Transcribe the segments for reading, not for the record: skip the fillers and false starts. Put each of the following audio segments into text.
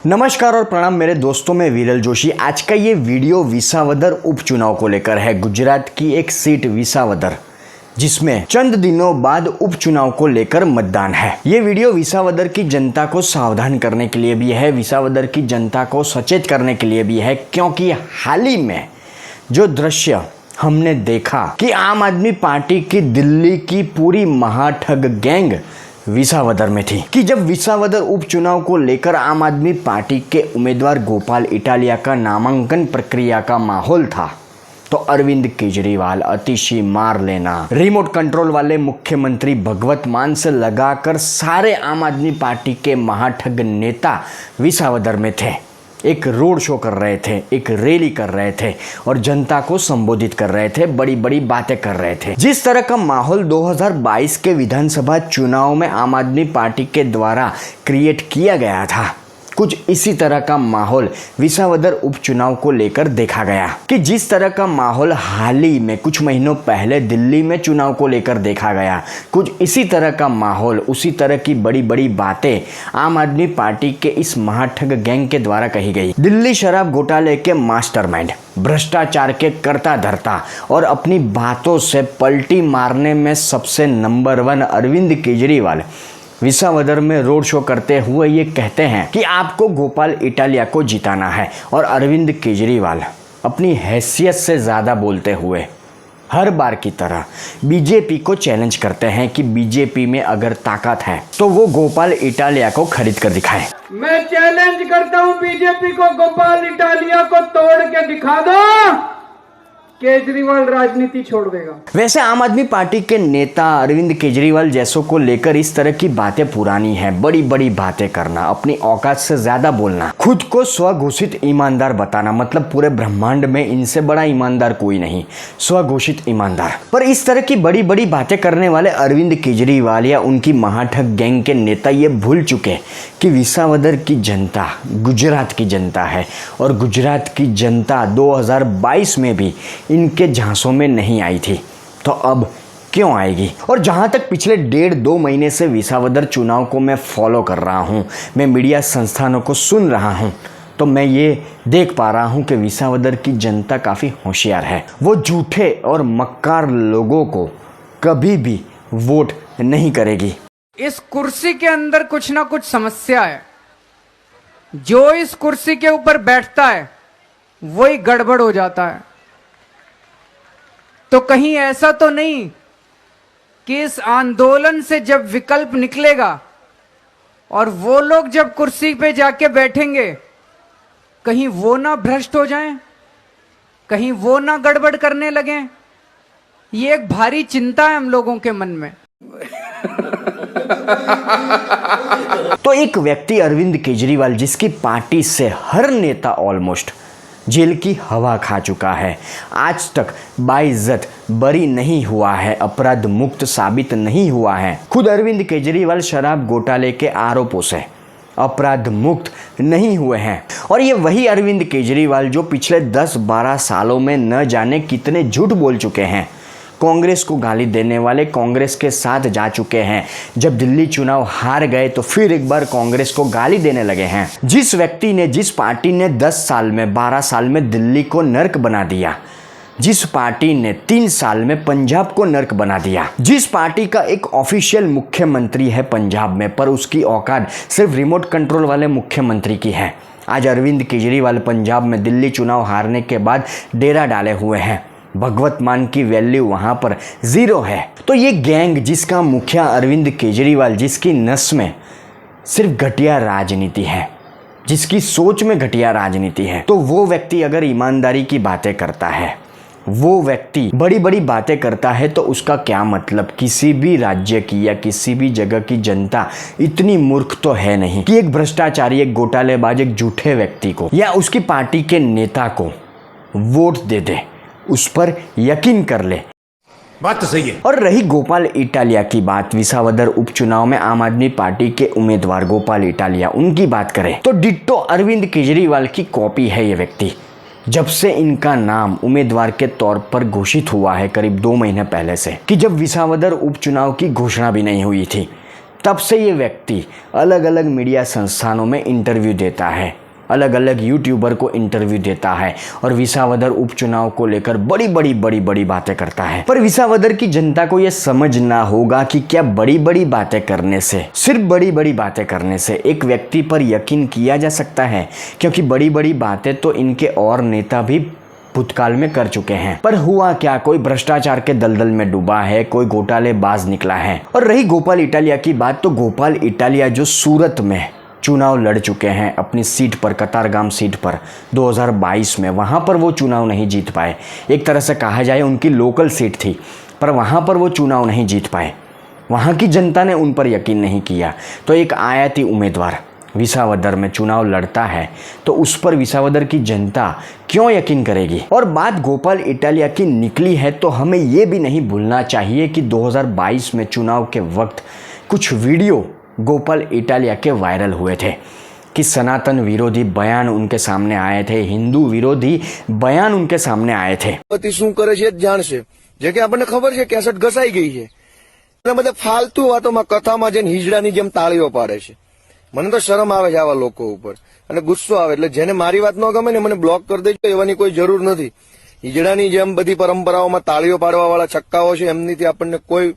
नमस्कार और प्रणाम मेरे दोस्तों, मैं विरल जोशी। आज का ये वीडियो विसावदर उपचुनाव को लेकर है। गुजरात की एक सीट विसावदर, जिसमें चंद दिनों बाद उपचुनाव को लेकर मतदान है। ये वीडियो विसावदर की जनता को सावधान करने के लिए भी है, विसावदर की जनता को सचेत करने के लिए भी है, क्योंकि हाल ही में जो दृश्य हमने देखा कि आम आदमी पार्टी की दिल्ली की पूरी महाठग गैंग विसावदर में थी, कि जब विसावदर उपचुनाव को लेकर आम आदमी पार्टी के उम्मीदवार गोपाल इटालिया का नामांकन प्रक्रिया का माहौल था, तो अरविंद केजरीवाल, अतिशी मार लेना, रिमोट कंट्रोल वाले मुख्यमंत्री भगवत मान से लगाकर सारे आम आदमी पार्टी के महाठग नेता विसावदर में थे। एक रोड शो कर रहे थे, एक रैली कर रहे थे और जनता को संबोधित कर रहे थे, बड़ी बड़ी बातें कर रहे थे। जिस तरह का माहौल 2022 के विधानसभा चुनाव में आम आदमी पार्टी के द्वारा क्रिएट किया गया था, कुछ इसी तरह का माहौल विसावदर उपचुनाव को लेकर देखा गया। कि जिस तरह का माहौल हाल ही में कुछ महीनों पहले दिल्ली में चुनाव को लेकर देखा गया, कुछ इसी तरह का माहौल, उसी तरह की बड़ी बड़ी बातें आम आदमी पार्टी के इस महाठग गैंग के द्वारा कही गई। दिल्ली शराब घोटाले के मास्टरमाइंड, भ्रष्टाचार के कर्ता धर्ता और अपनी बातों से पलटी मारने में सबसे नंबर 1 अरविंद केजरीवाल विसावदर में रोड शो करते हुए ये कहते हैं कि आपको गोपाल इटालिया को जिताना है, और अरविंद केजरीवाल अपनी हैसियत से ज़्यादा बोलते हुए हर बार की तरह बीजेपी को चैलेंज करते हैं कि बीजेपी में अगर ताकत है तो वो गोपाल इटालिया को खरीद कर दिखाए। मैं चैलेंज करता हूं बीजेपी को, गोपाल इटालिया को तोड़ के दिखा दो, केजरीवाल राजनीति छोड़ देगा। वैसे आम आदमी पार्टी के नेता अरविंद केजरीवाल जैसों को लेकर इस तरह की बातें पुरानी है। बड़ी बड़ी बातें करना, अपनी औकात से ज्यादा बोलना, खुद को स्वघोषित ईमानदार बताना, मतलब पूरे ब्रह्मांड में इनसे बड़ा ईमानदार कोई नहीं, स्वघोषित ईमानदार। पर इस तरह की बड़ी बड़ी बातें करने वाले अरविंद केजरीवाल या उनकी महाठग गैंग के नेता ये भूल चुके कि विसावदर की जनता गुजरात की जनता है, और गुजरात की जनता 2022 में भी इनके झांसों में नहीं आई थी, तो अब क्यों आएगी। और जहां तक पिछले 1.5-2 महीने से विसावदर चुनाव को मैं फॉलो कर रहा हूं, मैं मीडिया संस्थानों को सुन रहा हूं, तो मैं ये देख पा रहा हूं कि विसावदर की जनता काफ़ी होशियार है। वो झूठे और मक्कार लोगों को कभी भी वोट नहीं करेगी। इस कुर्सी के अंदर कुछ ना कुछ समस्या है। जो इस कुर्सी के ऊपर बैठता है वही गड़बड़ हो जाता है। तो कहीं ऐसा तो नहीं कि इस आंदोलन से जब विकल्प निकलेगा और वो लोग जब कुर्सी पे जाके बैठेंगे, कहीं वो ना भ्रष्ट हो जाएं, कहीं वो ना गड़बड़ करने लगें। ये एक भारी चिंता है हम लोगों के मन में। तो एक व्यक्ति अरविंद केजरीवाल, जिसकी पार्टी से हर नेता ऑलमोस्ट जेल की हवा खा चुका है, आज तक बाइज्जत बरी नहीं हुआ है, अपराध मुक्त साबित नहीं हुआ है। खुद अरविंद केजरीवाल शराब घोटाले के आरोपों से अपराध मुक्त नहीं हुए हैं। और ये वही अरविंद केजरीवाल जो पिछले 10-12 सालों में न जाने कितने झूठ बोल चुके हैं, कांग्रेस को गाली देने वाले कांग्रेस के साथ जा चुके हैं। जब दिल्ली चुनाव हार गए तो फिर एक बार कांग्रेस को गाली देने लगे हैं। जिस व्यक्ति ने, जिस पार्टी ने 10 साल में, 12 साल में दिल्ली को नर्क बना दिया, जिस पार्टी ने 3 साल में पंजाब को नर्क बना दिया, जिस पार्टी का एक ऑफिशियल मुख्यमंत्री है पंजाब में, पर उसकी औकात सिर्फ रिमोट कंट्रोल वाले मुख्यमंत्री की है, आज अरविंद केजरीवाल पंजाब में दिल्ली चुनाव हारने के बाद डेरा डाले हुए हैं। भगवत मान की वैल्यू वहां पर 0 है। तो ये गैंग, जिसका मुखिया अरविंद केजरीवाल, जिसकी नस में सिर्फ घटिया राजनीति है, जिसकी सोच में घटिया राजनीति है, तो वो व्यक्ति अगर ईमानदारी की बातें करता है, वो व्यक्ति बड़ी बड़ी बातें करता है, तो उसका क्या मतलब। किसी भी राज्य की या किसी भी जगह की जनता इतनी मूर्ख तो है नहीं कि एक भ्रष्टाचारी, एक घोटालेबाज, एक झूठे व्यक्ति को या उसकी पार्टी के नेता को वोट दे दे, उस पर यकीन कर ले। बात तो सही है। और रही गोपाल इटालिया की बात, विसावदर उपचुनाव में आम आदमी पार्टी के उम्मीदवार गोपाल इटालिया, उनकी बात करें तो डिट्टो अरविंद केजरीवाल की कॉपी है ये व्यक्ति। जब से इनका नाम उम्मीदवार के तौर पर घोषित हुआ है, करीब 2 महीने पहले से, कि जब विसावदर उपचुनाव की घोषणा भी नहीं हुई थी, तब से ये व्यक्ति अलग अलग मीडिया संस्थानों में इंटरव्यू देता है, अलग अलग यूट्यूबर को इंटरव्यू देता है और विसावदर उपचुनाव को लेकर बड़ी बातें करता है। पर विसावदर की जनता को यह समझना होगा कि क्या बड़ी बड़ी बातें करने से, सिर्फ बड़ी बातें करने से एक व्यक्ति पर यकीन किया जा सकता है, क्योंकि बड़ी बातें तो इनके और नेता भी भूतकाल में कर चुके हैं। पर हुआ क्या, कोई भ्रष्टाचार के दलदल में डूबा है, कोई घोटालेबाज निकला है। और रही गोपाल इटालिया की बात, तो गोपाल इटालिया जो सूरत में चुनाव लड़ चुके हैं अपनी सीट पर, कतारगाम सीट पर 2022 में, वहाँ पर वो चुनाव नहीं जीत पाए। एक तरह से कहा जाए उनकी लोकल सीट थी, पर वहाँ पर वो चुनाव नहीं जीत पाए। वहाँ की जनता ने उन पर यकीन नहीं किया। तो एक आयाती उम्मीदवार विसावदर में चुनाव लड़ता है तो उस पर विसावदर की जनता क्यों यकीन करेगी। और बात गोपाल इटालिया की निकली है तो हमें ये भी नहीं भूलना चाहिए कि 2022 में चुनाव के वक्त कुछ वीडियो गोपाल इटालिया के वायरल हुए थे कि सनातन विरोधी बयान उनके सामने आए थे, हिंदू विरोधी बयान उनके सामने आए थे। પતિ શું કરે છે જ જાણશે, જે કે આપણને ખબર છે કેસેટ ઘસાઈ ગઈ છે અને બધા ફાલતુ વાતોમાં કથામાં જઈને હિજડાની જેમ તાળીઓ પાડે છે। મને તો શરમ આવે છે આવા લોકો ઉપર અને ગુસ્સો આવે, એટલે જેને મારી વાત ન ગમે ને મને બ્લોક કરી દેજો, એવાની કોઈ જરૂર નથી। હિજડાની જેમ બધી પરંપરાઓમાં તાળીઓ પાડવા વાળા છક્કાઓ છે, એમનીથી આપણને કોઈ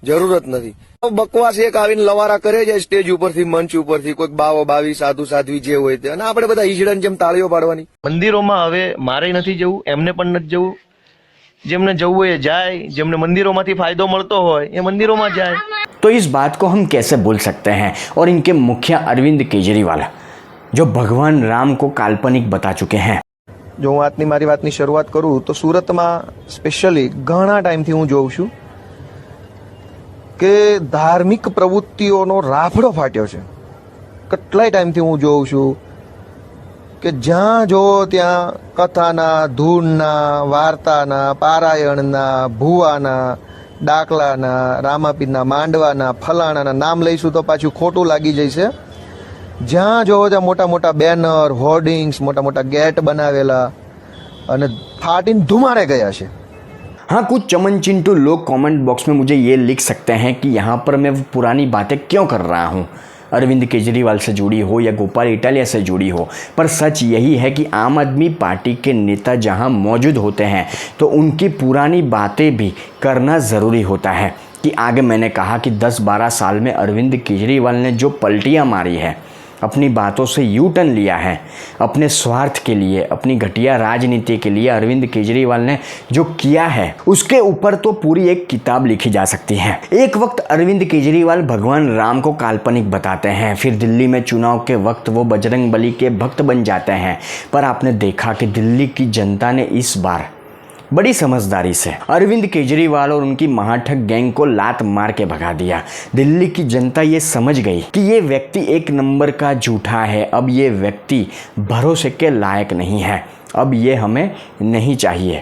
જરૂરત નથી। બકવાસ એક આવીને લવારા કરે જાય સ્ટેજ ઉપરથી, મંચ ઉપરથી, કોઈક બાવો બાવી સાધુ સાધ્વી જે હોય તે, અને આપણે બધા હિજડાની જેમ તાળીઓ પાડવાની। મંદિરોમાં હવે મારે નથી જવું, એમને પણ નથી જવું, જેમને જવું હોય એ જાય, જેમને મંદિરોમાંથી फायदो મળતો હોય એ મંદિરોમાં જાય। तो इस बात को हम कैसे भूल सकते हैं। और इनके मुखिया अरविंद केजरीवाल जो भगवान राम को काल्पनिक बता चुके हैं। જો હું મારી વાતની શરૂઆત કરું તો સુરતમાં સ્પેશિયલી ઘણા ટાઈમથી હું જોઉં છું કે ધાર્મિક પ્રવૃત્તિઓનો રાફડો ફાટ્યો છે। કેટલાય ટાઈમથી હું જોઉં છું કે જ્યાં જો ત્યાં કથાના, ધૂનના, વાર્તાના, પારાયણના, ભુવાના, ડાકલાના, રામાપીરના, માંડવાના, ફલાણાના નામ લઈશું તો પાછું ખોટું લાગી જશે। જ્યાં જો ત્યાં મોટા મોટા બેનર, હોર્ડિંગ્સ, મોટા મોટા ગેટ બનાવેલા અને ફાટીને ધુમાડે ગયા છે। हाँ, कुछ चमन चिंटू लोग कमेंट बॉक्स में मुझे ये लिख सकते हैं कि यहाँ पर मैं पुरानी बातें क्यों कर रहा हूँ, अरविंद केजरीवाल से जुड़ी हो या गोपाल इटालिया से जुड़ी हो। पर सच यही है कि आम आदमी पार्टी के नेता जहाँ मौजूद होते हैं तो उनकी पुरानी बातें भी करना ज़रूरी होता है। कि आगे मैंने कहा कि 10-12 साल में अरविंद केजरीवाल ने जो पलटियाँ मारी है, अपनी बातों से यू टर्न लिया है, अपने स्वार्थ के लिए, अपनी घटिया राजनीति के लिए अरविंद केजरीवाल ने जो किया है उसके ऊपर तो पूरी एक किताब लिखी जा सकती है। एक वक्त अरविंद केजरीवाल भगवान राम को काल्पनिक बताते हैं, फिर दिल्ली में चुनाव के वक्त वो बजरंग बली के भक्त बन जाते हैं। पर आपने देखा कि दिल्ली की जनता ने इस बार बड़ी समझदारी से अरविंद केजरीवाल और उनकी महाठग गैंग को लात मार के भगा दिया। दिल्ली की जनता ये समझ गई कि ये व्यक्ति एक नंबर का झूठा है, अब ये व्यक्ति भरोसे के लायक नहीं है, अब ये हमें नहीं चाहिए।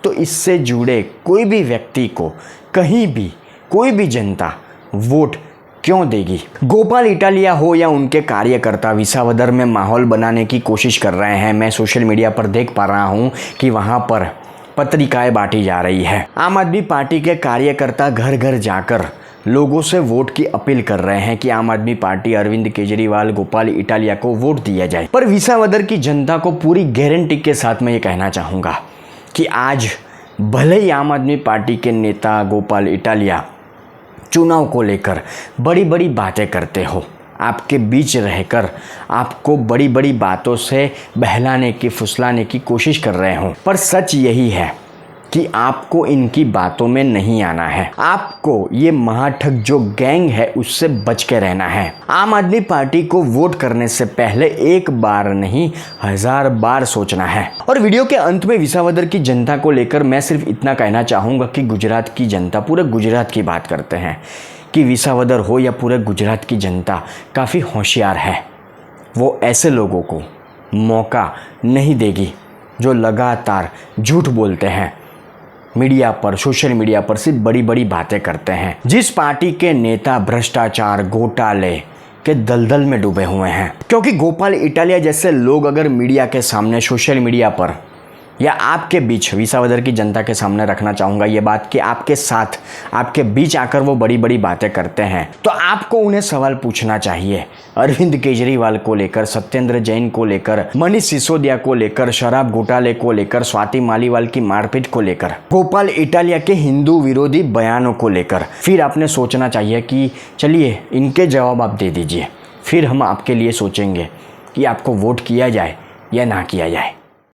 तो इससे जुड़े कोई भी व्यक्ति को कहीं भी कोई भी जनता वोट क्यों देगी। गोपाल इटालिया हो या उनके कार्यकर्ता विसावदर में माहौल बनाने की कोशिश कर रहे हैं। मैं सोशल मीडिया पर देख पा रहा हूँ कि वहाँ पर पत्रिकाएं बांटी जा रही है। आम आदमी पार्टी के कार्यकर्ता घर घर जाकर लोगों से वोट की अपील कर रहे हैं कि आम आदमी पार्टी, अरविंद केजरीवाल, गोपाल इटालिया को वोट दिया जाए। पर विसावदर की जनता को पूरी गारंटी के साथ मैं ये कहना चाहूँगा कि आज भले ही आम आदमी पार्टी के नेता गोपाल इटालिया चुनाव को लेकर बड़ी बातें करते हो, आपके बीच रहकर आपको बड़ी बातों से बहलाने की, फुसलाने की कोशिश कर रहे हो, पर सच यही है कि आपको इनकी बातों में नहीं आना है। आपको ये महाठग जो गैंग है उससे बच के रहना है। आम आदमी पार्टी को वोट करने से पहले एक बार नहीं 1000 बार सोचना है। और वीडियो के अंत में विसावदर की जनता को लेकर मैं सिर्फ इतना कहना चाहूँगा कि गुजरात की जनता, पूरे गुजरात की बात करते हैं कि विसावदर हो या पूरे गुजरात की जनता काफ़ी होशियार है। वो ऐसे लोगों को मौका नहीं देगी जो लगातार झूठ बोलते हैं, मीडिया पर, सोशल मीडिया पर सिर्फ बड़ी बातें करते हैं। जिस पार्टी के नेता भ्रष्टाचार, घोटाले के दलदल में डूबे हुए हैं। क्योंकि गोपाल इटालिया जैसे लोग अगर मीडिया के सामने, सोशल मीडिया पर या आपके बीच विसावदर की जनता के सामने रखना चाहूँगा ये बात कि आपके साथ आपके बीच आकर वो बड़ी बड़ी बातें करते हैं, तो आपको उन्हें सवाल पूछना चाहिए। अरविंद केजरीवाल को लेकर, सत्येंद्र जैन को लेकर, मनीष सिसोदिया को लेकर, शराब घोटाले को लेकर, स्वाति मालीवाल की मारपीट को लेकर, गोपाल इटालिया के हिंदू विरोधी बयानों को लेकर, फिर आपने सोचना चाहिए कि चलिए इनके जवाब आप दे दीजिए, फिर हम आपके लिए सोचेंगे कि आपको वोट किया जाए या ना किया जाए।